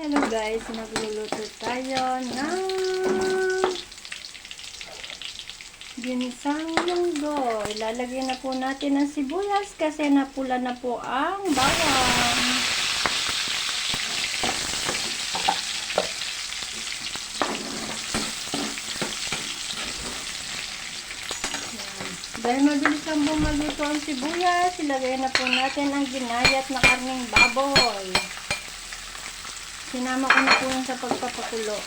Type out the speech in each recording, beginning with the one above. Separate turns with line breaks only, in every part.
Hello guys, nagluluto tayo ng ginisang munggo. Ilalagay na po natin ang sibuyas kasi napula na po ang bawang. Dahil mabilis lang po maluto ang sibuyas, ilagay na po natin ang ginayat na karning baboy. Sinama ko na po yan sa pagpapakulo.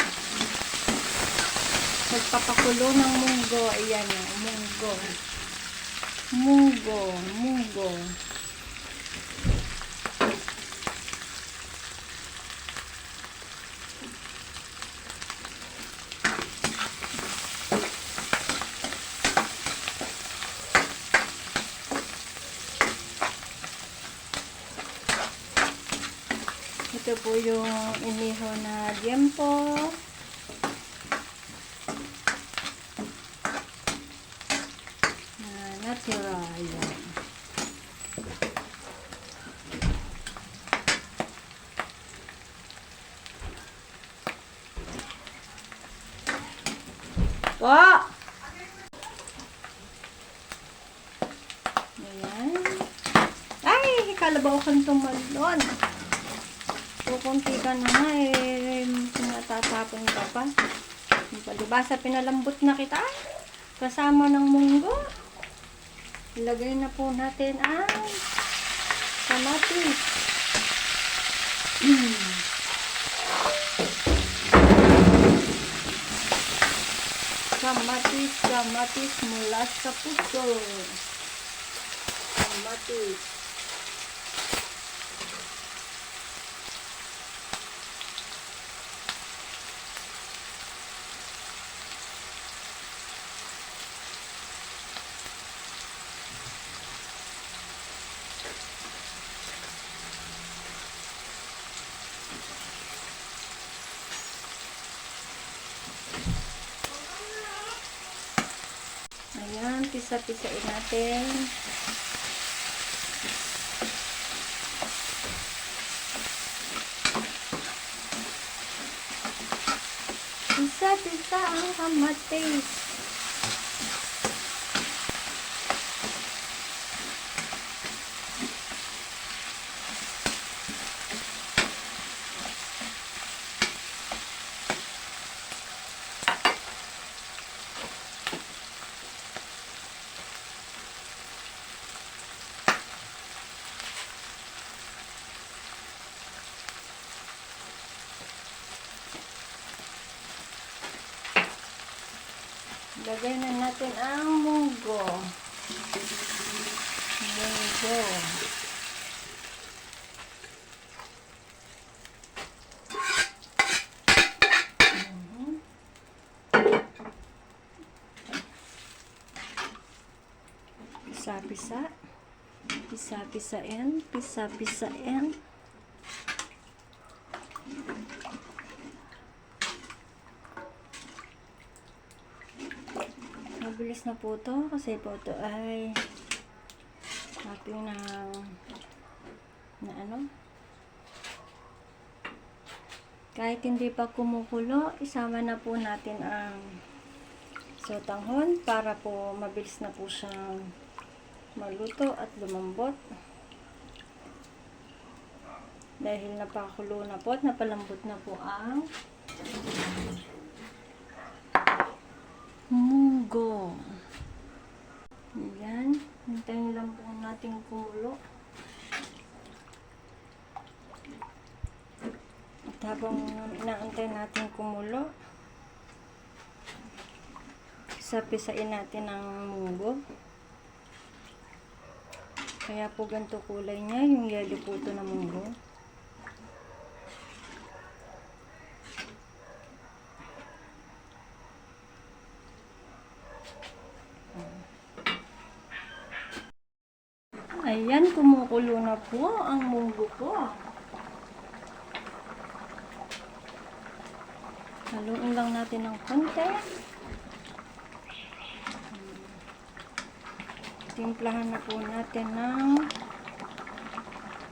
Pagpapakulo ng munggo. Ayan o, munggo. Munggo, munggo. Ito po yung iniho na liempo. Natural. Wah! Ayan. Ay! Kalabaw kang tumalon. Kunti ka na nga eh, natatapon ka pa. Palibasa pinalambot na kita kasama ng munggo. Ilagay na po natin ang kamatis. Kamatis mula sa puso. Kamatis. Ayan, pisa-pisain natin. Pisa-pisa ang kamatis. Lagay na natin ang munggo. Munggo. Pisa-pisa. Pisa-pisain. Pisa-pisain. Mabilis na po ito kasi po ito ay ating na ano, kahit hindi pa kumukulo, isama na po natin ang sotanghon para po mabilis na po siyang maluto at lumambot dahil napakulo na po at napalambot na po ang munggo. Ayan. Hintayin lang po natin kumulo. At habang inaantay natin kumulo, pisa-pisain natin ang munggo. Kaya po ganito kulay niya, yung yellow po ito na munggo. Ayan, kumukulo na po ang munggo ko. Haluin lang natin ng konti. Timplahan na po natin ng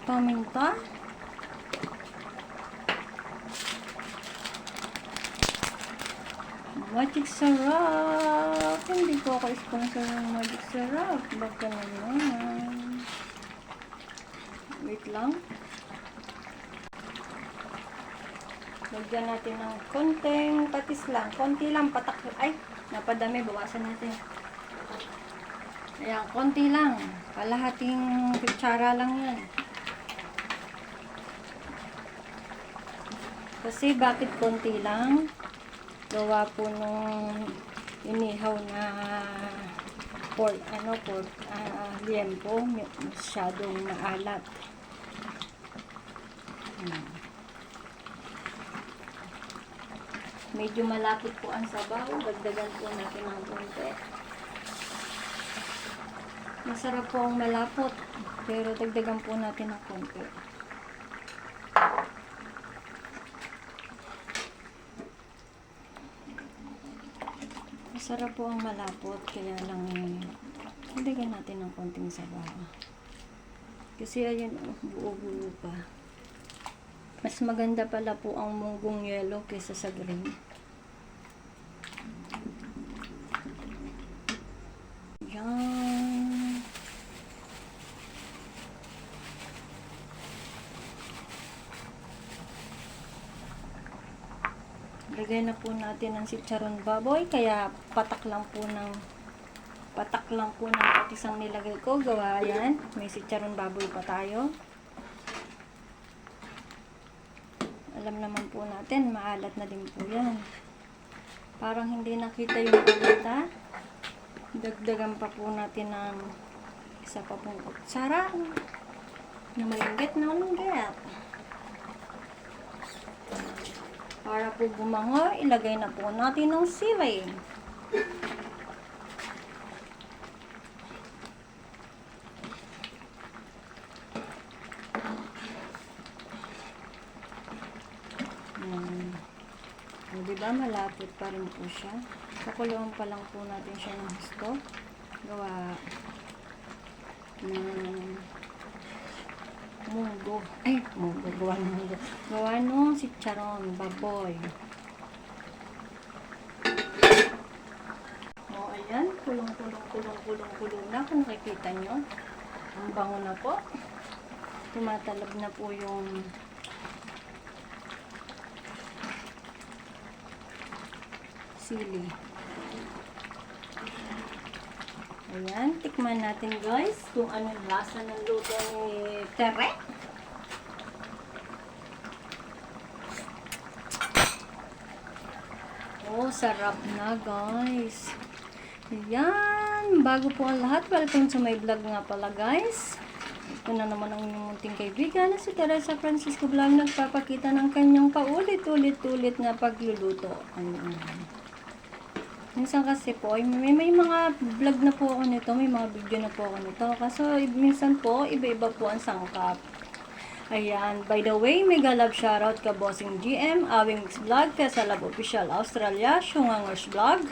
paminta. Magic Sarap. Hindi po ako sponsor ng Magic Sarap. Baka naman. Wait lang. Lagyan natin ng konting patis lang. Konti lang patak. Ay, napadami. Bawasan natin. Ayan, konti lang. Kalahating kutsara lang yan. Kasi bakit konti lang? Gawa po nung inihaw na liempo, masyadong maalat. Medyo malapit po ang sabaw, dagdagan po natin ng konti. Masarap po ang malapot, pero dagdagan po natin ng konti. Masarap po ang malapot, kaya lang dagdagan natin ng konting sabaw. Kasi ayan, buo-buo pa. Mas maganda pala po ang munggong yelo kaysa sa green. Yan. Lagay na po natin ang chicharon baboy, kaya patak lang po ng patis ang nilagay ko. Gawa yan, may chicharon baboy pa tayo. Alam naman po natin, maalat na din po yan. Parang hindi nakita yung palita. Dagdagan pa po natin ng isa pa pong kutsara na malunggit na malunggit. Para po bumango, ilagay na po natin ng sili. Diba, malapit pa rin po siya. Pakuluan pa lang po natin siya ng gusto. Gawa ng munggo. Ay, munggo. Gawa ng munggo. Gawa ng chicharon baboy. O, ayan. Kulong na. Kung nakikita nyo. Ang bango na po. Tumatalab na po yung sili. Ayan, tikman natin guys kung anong lasa ng luto ni Tere. Oh, sarap na guys. Ayan, bago po ang lahat, welcome to my vlog nga pala guys. Ito na naman ang inyong munting kaibigan na si Teresa Francisco Vlog, nagpapakita ng kanyang paulit-ulit na pagluluto. Ayan. Minsan kasi po, may mga vlog na po ako nito, may mga video na po ako nito. Kaso minsan po, iba-iba po ang sangkap. Ayan, by the way, mega love shoutout ka Bossing GM, Awing Mix Vlog, Kasalab Official Australia, Shungangers Vlog,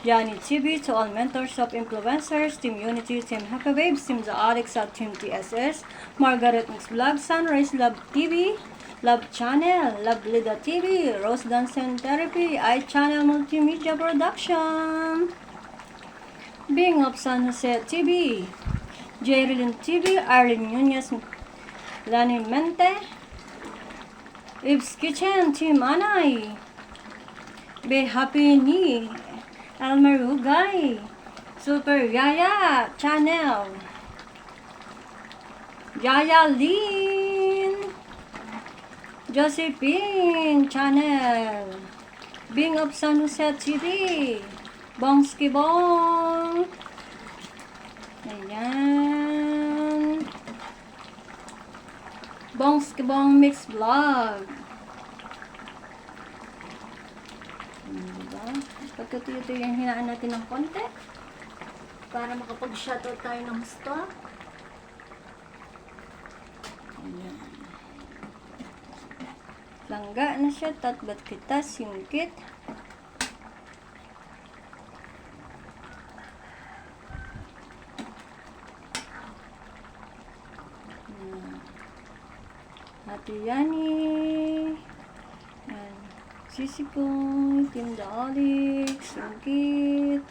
Yanni TV, to all mentors of influencers, Team Unity, Team Happy Babes, Team Zaadix at Team TSS, Margaret Mix Vlog, Sunrise Love TV, Love Channel, Love Lida TV, Rose Dance and Therapy, iChannel Multimedia Production, Being of San Jose TV, Jerilyn TV, Arlene Nunez, Lani Mente, Ibs Kitchen, Team Anay, Be Happy Ni, Elmer Hugay, Super Yaya Channel, Yaya Lynn, Josephine Channel, Bing of San Jose TV, Bongski Bong, ayan, Bongski Bong Mix Vlog. Diba? Pagkatuyo yung hinaan natin ng konti para makapag-shoutout tayo ng gusto. Ayan. Langga na siya, tatbat kita, singkit. Ate Yani. Yan. Sisikoy, Team Dalix, Sungkit,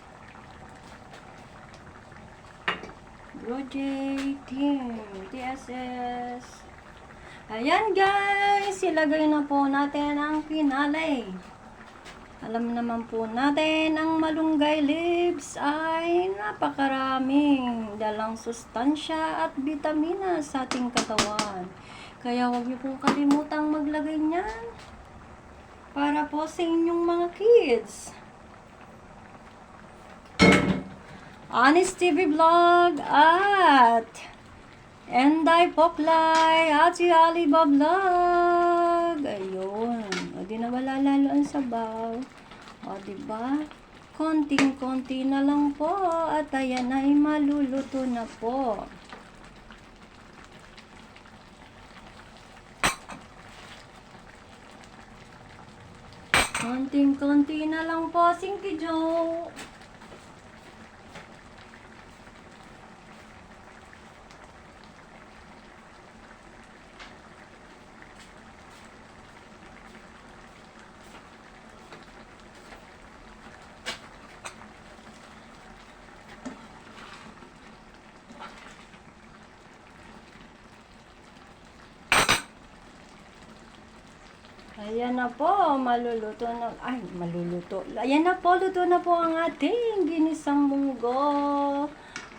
Brojay, Team TSS. Ayan guys, ilagay na po natin ang pinalay. Alam naman po natin, ang malunggay leaves ay napakaraming dalang sustansya at bitamina sa ating katawan. Kaya huwag niyo pong kalimutang maglagay niyan para po sa inyong mga kids. Honest TV Vlog at Enday Poklay at si Aliba Vlog. Ayun. O di nawala lalo ang sabaw. O diba? Konting-konti na lang po at ayan ay maluluto na po. Konting-konti na lang po, Sinky Joe. Ayan na po, maluluto na, maluluto. Ayan na po, luto na po ang ating ginisang munggo.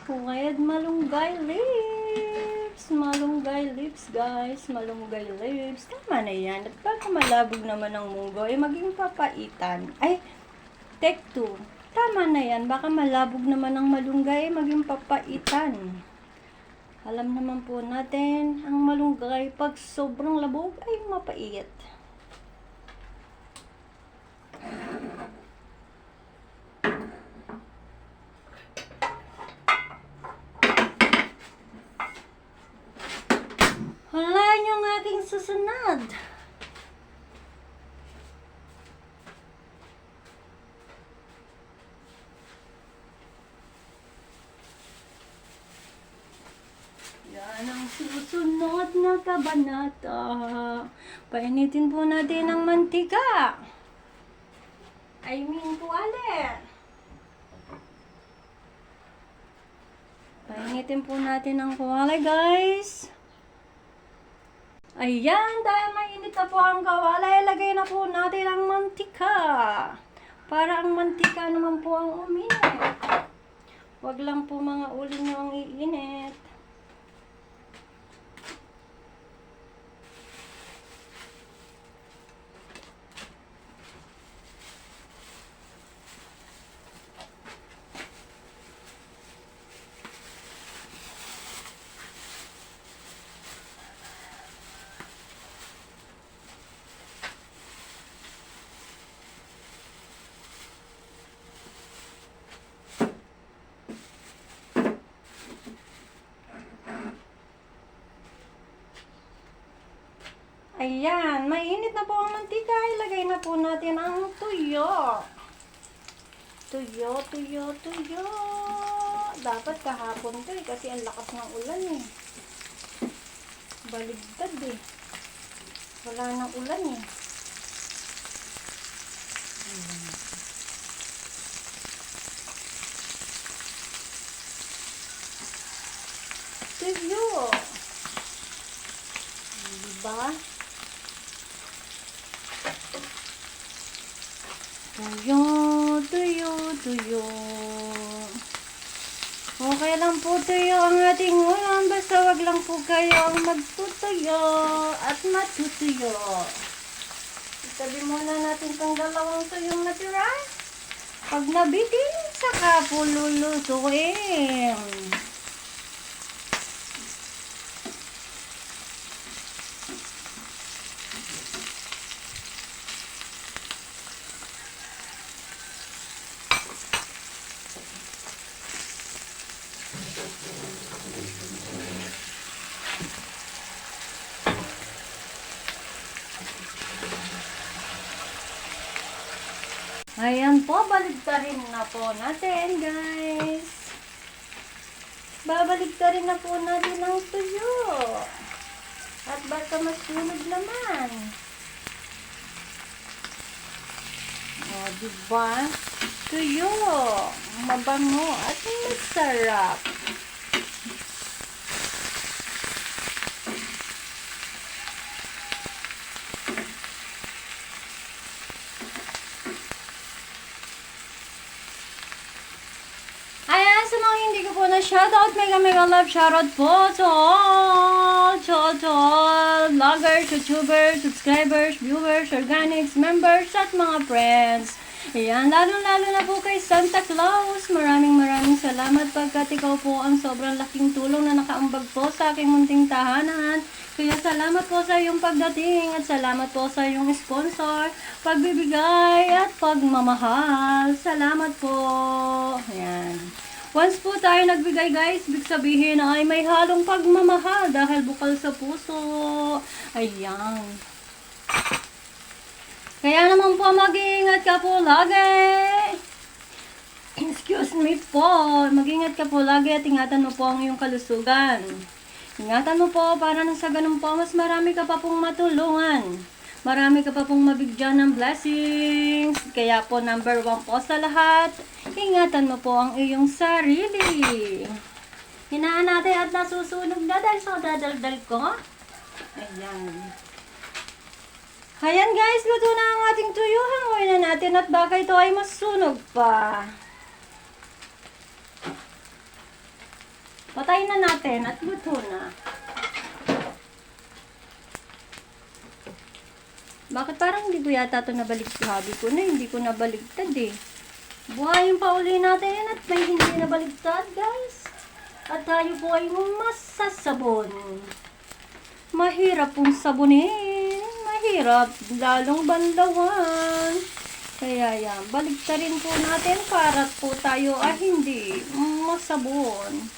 Kungayad malunggay lips. Malunggay lips, guys. Malunggay lips. Tama na yan. At baka malabog naman ang munggo, maging papaitan. Take 2. Tama na yan. Baka malabog naman ang malunggay, maging papaitan. Alam naman po natin, ang malunggay, pag sobrang labog, ay mapait. Hulaan yung aking susunod. Yan ang susunod na kabanata. Painitin po natin ang mantika. Tuwalya. Painitin po natin ang kawali, guys. Ayan, dahil mainit na po ang kawali, ilagay na po natin ang mantika. Para ang mantika naman po ang uminit. Huwag lang po mga ulo nyo ang iinit. Ayan, mainit na po ang mantika. Ilagay na po natin ang tuyo. Tuyo. Dapat kahapon to kasi ang lakas ng ulan eh. Baligtad eh. Wala nang ulan eh. Tuyo. Diba? Tuyo. Okay lang po tuyo ang ating ulam. Basta wag lang po kayo ang magtutuyo at matutuyo. Itabi muna natin itong dalawang tuyong natira. Pag nabitin, saka po lulutuin. Ayan po, baligtarin na po natin, guys. Babaligtarin na po natin ang tuyo. At baka masunog naman. diba? Tuyo. Mabango at masarap. Ayan, sa mga hindi ko po na shoutout, mega love shoutout po to all vloggers, youtubers, subscribers, viewers, organics, members, at mga friends. Ayan, lalo na po kay Santa Claus. Maraming salamat pagkat ikaw po ang sobrang laking tulong na nakaambag po sa aking munting tahanan. Kaya salamat po sa iyong pagdating at salamat po sa iyong sponsor, pagbibigay at pagmamahal. Salamat po. Ayan. Once po tayo nagbigay guys, ibig sabihin ay may halong pagmamahal dahil bukal sa puso. Ayan. Kaya naman po mag-iingat ka po lagi. Excuse me po. Mag-ingat ka po lagi at ingatan mo po ang iyong kalusugan. Ingatan mo po para nang sa ganun po, mas marami ka pa pong matulungan. Marami ka pa pong mabigyan ng blessings. Kaya po number 1 po sa lahat, ingatan mo po ang iyong sarili. Hinaan natin at nasusunog na dahil sa dadaldal ko. Ayan. Ayan guys, luto na ang ating tuyo. Hanguin na natin at baka ito ay masunog pa. Patayin na natin at luto na. Bakit parang hindi ko yata ito nabaligtad? Sabi ko na, hindi ko nabaligtad eh. Buhayin pa uli natin at may hindi nabaligtad guys. At tayo po ay masasabon. Mahirap pong sabunin. Mahirap, lalong bandawan. Kaya yan, baligtarin po natin para po tayo ay hindi masabon.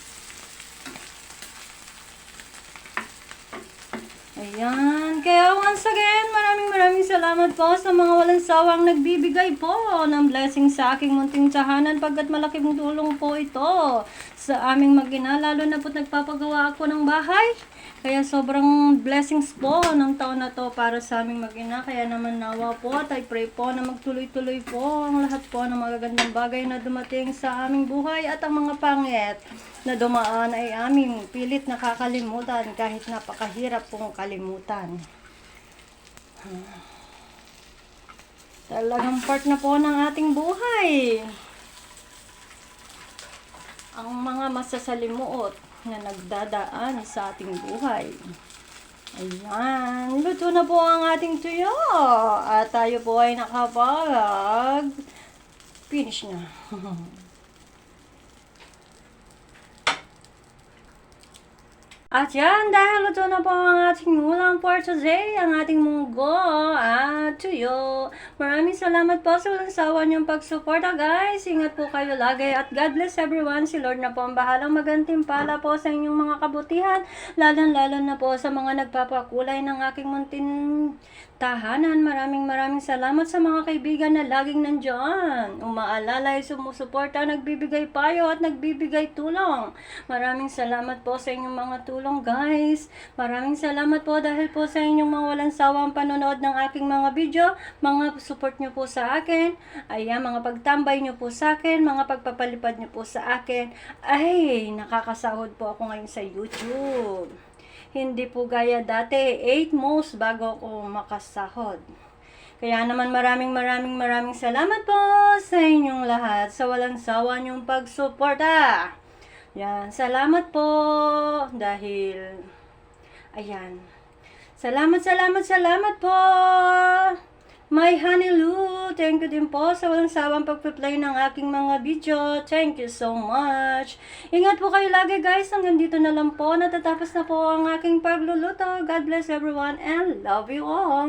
Ayan. Kaya once again, maraming salamat po sa mga walang sawang nagbibigay po ng blessing sa aking munting tahanan pagkat malaking tulong po ito sa aming mag-ina. Lalo na po nagpapagawa ako ng bahay. Kaya sobrang blessings po ng taon na to para sa aming mag-ina. Kaya naman nawa po at I pray po na magtuloy-tuloy po ang lahat po ng magagandang bagay na dumating sa aming buhay at ang mga pangit na dumaan ay aming pilit nakakalimutan kahit napakahirap pong kalimutan. Talagang part na po ng ating buhay ang mga masasalimuot na nagdadaan sa ating buhay. Ayan, luto na po ang ating tuyo at tayo po ay nakapag finish na. At yan, dahil luto na po ang ating ulam for today, ang ating munggo at tuyo. Maraming salamat po sa walang sawa niyong pagsuporta guys. Ingat po kayo lagi at God bless everyone. Si Lord na po ang bahalang magantimpala po sa inyong mga kabutihan. Lalo na po sa mga nagpapakulay ng aking munting tahanan. Maraming salamat sa mga kaibigan na laging nandyan. Umaalalay, sumusuporta, nagbibigay payo at nagbibigay tulong. Maraming salamat po sa inyong mga tulong guys. Maraming salamat po dahil po sa inyong mga walang sawang panonood ng aking mga video, mga support nyo po sa akin, ayan, mga pagtambay nyo po sa akin, mga pagpapalipad nyo po sa akin, ay nakakasahod po ako ngayon sa YouTube. Hindi po gaya dati, 8 months bago ako makasahod. Kaya naman maraming salamat po sa inyong lahat sa walang sawa niyong pagsuporta. Yan, salamat po dahil ayan. Salamat po. My Honey Lou, thank you din po sa walang sawang pagpe-play ng aking mga video. Thank you so much. Ingat po kayo lagi guys. Hanggang dito na lang po. Natatapos na po ang aking pagluluto. God bless everyone and love you all.